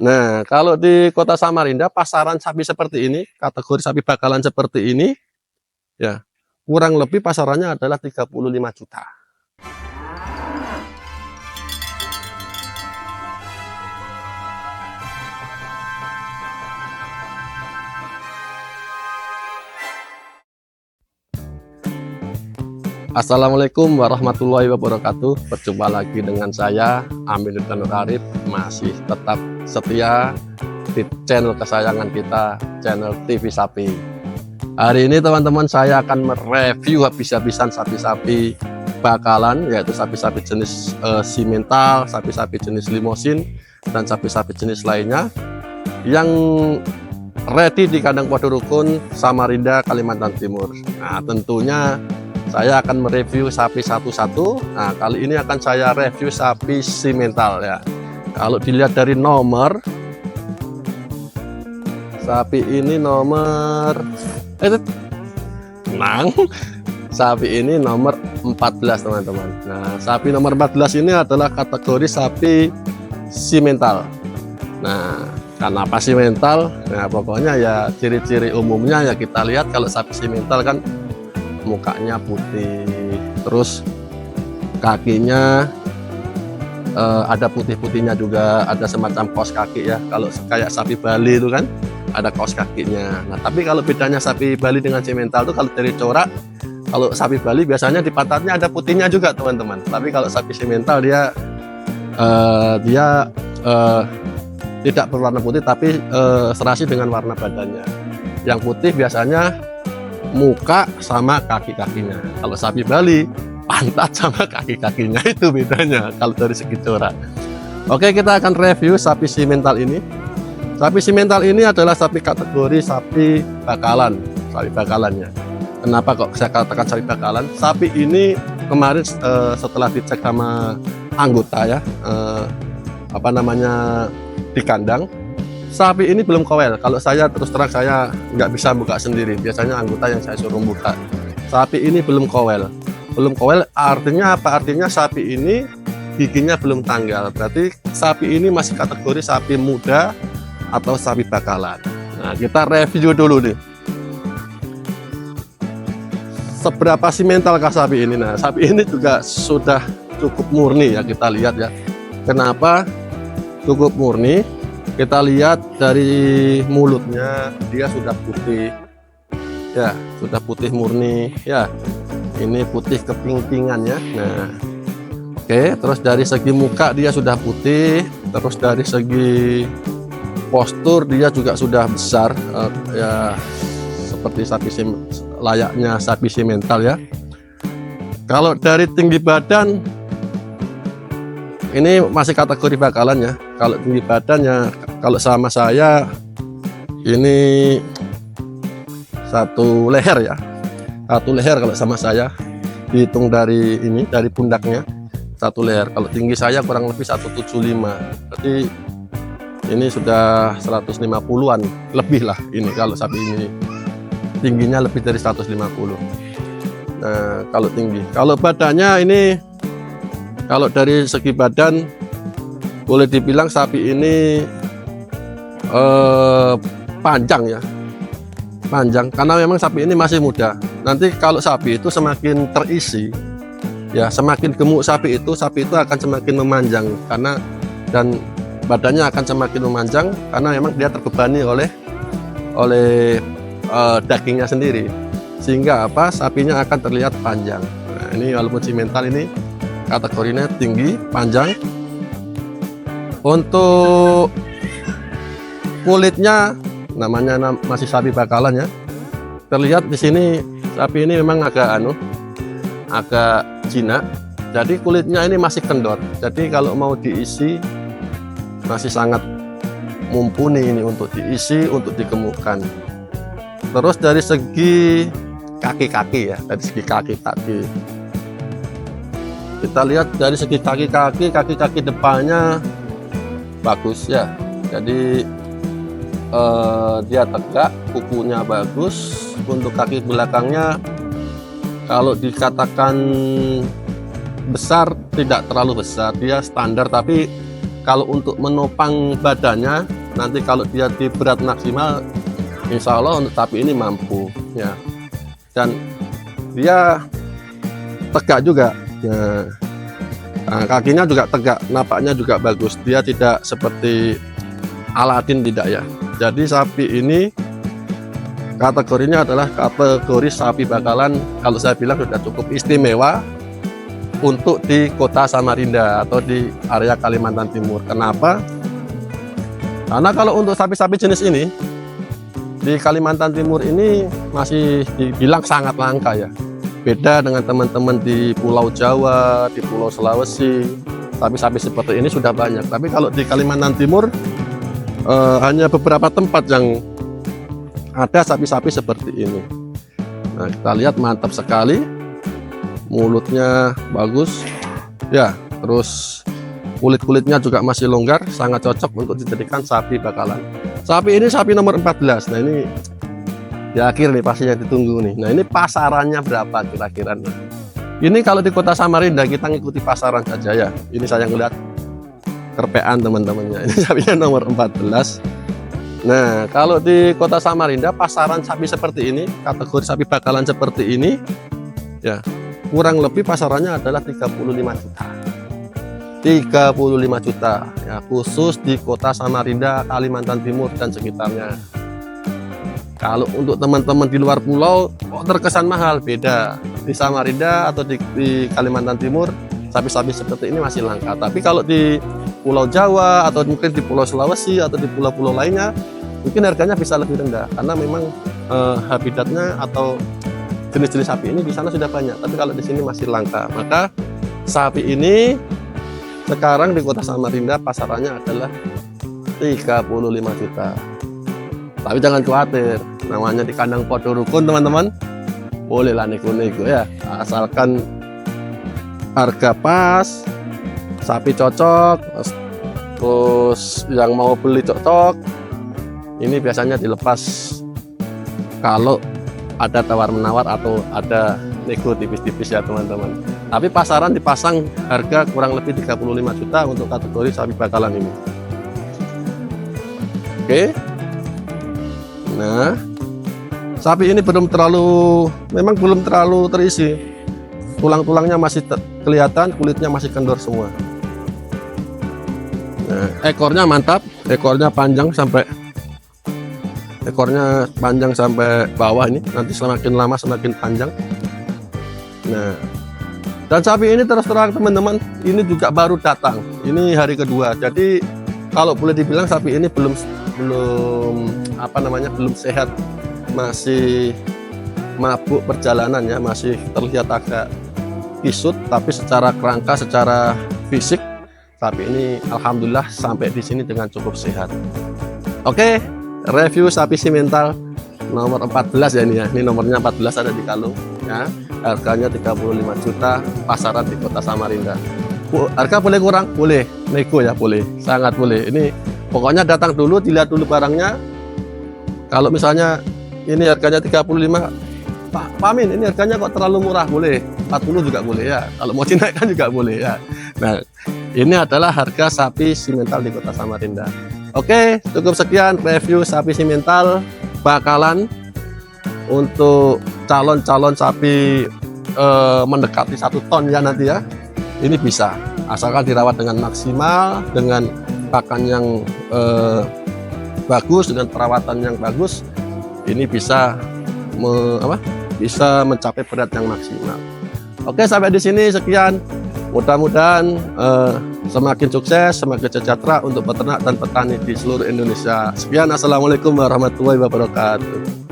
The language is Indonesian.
Nah, kalau di Kota Samarinda pasaran sapi seperti ini, kategori sapi bakalan seperti ini, ya kurang lebih pasarannya adalah 35 juta. Assalamualaikum warahmatullahi wabarakatuh. Berjumpa lagi dengan saya Aminuddin Nur Arif, masih tetap setia di channel kesayangan kita, channel TV Sapi. Hari ini teman-teman saya akan mereview habis-habisan sapi-sapi bakalan, yaitu sapi-sapi jenis simental, sapi-sapi jenis limosin, dan sapi-sapi jenis lainnya yang ready di kandang Podorukun, Samarinda, Kalimantan Timur. Nah, tentunya saya akan mereview sapi satu-satu. Nah, kali ini akan saya review sapi simental ya. Kalau dilihat dari nomor, sapi ini nomor sapi ini nomor 14 teman-teman. Nah, sapi nomor 14 ini adalah kategori sapi simental. Nah, kenapa simental? Nah, pokoknya ya ciri-ciri umumnya ya kita lihat kalau sapi simental kan mukanya putih, terus kakinya ada putih-putihnya juga, ada semacam kaos kaki ya. Kalau kayak sapi Bali itu kan ada kaos kakinya. Nah, tapi kalau bedanya sapi Bali dengan simental itu kalau dari corak, kalau sapi Bali biasanya di pantatnya ada putihnya juga teman-teman. Tapi kalau sapi simental dia tidak berwarna putih, tapi serasi dengan warna badannya. Yang putih biasanya muka sama kaki-kakinya. Kalau sapi Bali, pantat sama kaki-kakinya, itu bedanya kalau dari segi corak. Oke, kita akan review sapi simental ini. Sapi simental ini adalah sapi kategori sapi bakalan, sapi bakalannya. Kenapa kok saya katakan sapi bakalan? Sapi ini kemarin setelah dicek sama anggota ya, di kandang, sapi ini belum kowel. Kalau saya terus terang saya nggak bisa buka sendiri. Biasanya anggota yang saya suruh buka. Sapi ini belum kowel. Belum kowel artinya apa? Artinya sapi ini giginya belum tanggal. Berarti sapi ini masih kategori sapi muda atau sapi bakalan. Nah, kita review dulu nih. Seberapa simentalkah sapi ini? Nah, sapi ini juga sudah cukup murni ya, kita lihat ya. Kenapa cukup murni? Kita lihat dari mulutnya, dia sudah putih ya, sudah putih murni ya. Ini putih keping-pingannya. Nah, oke, terus dari segi muka dia sudah putih, terus dari segi postur dia juga sudah besar ya, seperti layaknya sapi simental ya. Kalau dari tinggi badan ini masih kategori bakalan ya. Kalau tinggi badannya, kalau sama saya ini satu leher ya, satu leher kalau sama saya, dihitung dari ini, dari pundaknya satu leher. Kalau tinggi saya kurang lebih 175, berarti ini sudah 150-an lebih lah ini. Kalau sapi ini tingginya lebih dari 150. Nah, kalau tinggi, kalau badannya ini, kalau dari segi badan boleh dibilang sapi ini panjang ya, panjang karena memang sapi ini masih muda. Nanti kalau sapi itu semakin terisi ya, semakin gemuk sapi itu akan semakin memanjang karena, dan badannya akan semakin memanjang karena memang dia terbebani oleh dagingnya sendiri, sehingga apa, sapinya akan terlihat panjang. Nah, ini walaupun simental ini kategorinya tinggi, panjang. Untuk kulitnya namanya masih sapi bakalan ya. Terlihat di sini sapi ini memang agak jinak. Jadi kulitnya ini masih kendor. Jadi kalau mau diisi masih sangat mumpuni ini untuk diisi, untuk digemukkan. Terus dari segi kaki-kaki ya, dari segi kaki-kaki. Kita lihat dari segi kaki-kaki depannya bagus ya, jadi dia tegak, kukunya bagus. Untuk kaki belakangnya kalau dikatakan besar, tidak terlalu besar, dia standar, tapi kalau untuk menopang badannya, nanti kalau dia di berat maksimal, insya Allah untuk sapi ini mampu ya. Dan dia tegak juga ya. Nah, kakinya juga tegak, napaknya juga bagus, dia tidak seperti Aladin, tidak ya. Jadi sapi ini kategorinya adalah kategori sapi bakalan, kalau saya bilang sudah cukup istimewa untuk di kota Samarinda atau di area Kalimantan Timur. Kenapa? Karena kalau untuk sapi-sapi jenis ini di Kalimantan Timur ini masih dibilang sangat langka ya. Beda dengan teman-teman di Pulau Jawa, di Pulau Sulawesi, sapi-sapi seperti ini sudah banyak. Tapi kalau di Kalimantan Timur hanya beberapa tempat yang ada sapi-sapi seperti ini. Nah, kita lihat mantap sekali. Mulutnya bagus ya, terus kulit-kulitnya juga masih longgar, sangat cocok untuk dijadikan sapi bakalan. Sapi ini sapi nomor 14. Nah, ini di akhir nih pasti yang ditunggu nih. Nah, ini pasarannya berapa kira-kira? Ini kalau di kota Samarinda kita ngikuti pasaran saja ya. Ini saya ngeliat kerpean teman-temannya. Ini sapinya nomor 14. Nah, kalau di kota Samarinda pasaran sapi seperti ini, kategori sapi bakalan seperti ini ya, kurang lebih pasarannya adalah 35 juta. 35 juta ya, khusus di kota Samarinda, Kalimantan Timur dan sekitarnya. Kalau untuk teman-teman di luar pulau kok terkesan mahal, beda. Di Samarinda atau di Kalimantan Timur sapi-sapi seperti ini masih langka. Tapi kalau di Pulau Jawa atau mungkin di Pulau Sulawesi atau di pulau-pulau lainnya, mungkin harganya bisa lebih rendah karena memang habitatnya atau jenis-jenis sapi ini di sana sudah banyak, tapi kalau di sini masih langka. Maka sapi ini sekarang di kota Samarinda pasarannya adalah 35 juta. Tapi jangan khawatir, namanya di kandang podo rukun teman-teman, boleh lah nego-nego ya, asalkan harga pas, sapi cocok, terus yang mau beli cocok. Ini biasanya dilepas kalau ada tawar-menawar atau ada nego tipis-tipis ya teman-teman. Tapi pasaran dipasang harga kurang lebih 35 juta untuk kategori sapi bakalan ini. Oke. Nah, sapi ini memang belum terlalu terisi. Tulang-tulangnya masih kelihatan, kulitnya masih kendor semua. Nah, ekornya mantap, ekornya panjang sampai bawah ini, nanti semakin lama semakin panjang. Nah, dan sapi ini terus terang teman-teman, ini juga baru datang, ini hari kedua. Jadi kalau boleh dibilang sapi ini belum sehat, masih mabuk perjalanan ya, masih terlihat agak kisut. Tapi secara kerangka, secara fisik, sapi ini alhamdulillah sampai di sini dengan cukup sehat. Oke. Review sapi simental nomor 14 ya ini ya. Ini nomornya 14 ada di kalung ya. Harganya 35 juta, pasaran di kota Samarinda. Harga boleh kurang? Boleh. Nego ya, boleh. Sangat boleh. Ini pokoknya datang dulu, dilihat dulu barangnya. Kalau misalnya ini harganya 35, Pak Amin, ini harganya kok terlalu murah, boleh. 40 juga boleh ya. Kalau mau dinaikkan juga boleh ya. Nah, ini adalah harga sapi simental di kota Samarinda. Oke, cukup sekian review sapi simental bakalan untuk calon-calon sapi mendekati 1 ton ya nanti ya. Ini bisa, asalkan dirawat dengan maksimal, dengan pakan yang bagus, dengan perawatan yang bagus, ini bisa bisa mencapai berat yang maksimal. Oke, sampai di sini sekian. Mudah-mudahan semakin sukses, semakin sejahtera untuk peternak dan petani di seluruh Indonesia. Sekian, assalamualaikum warahmatullahi wabarakatuh.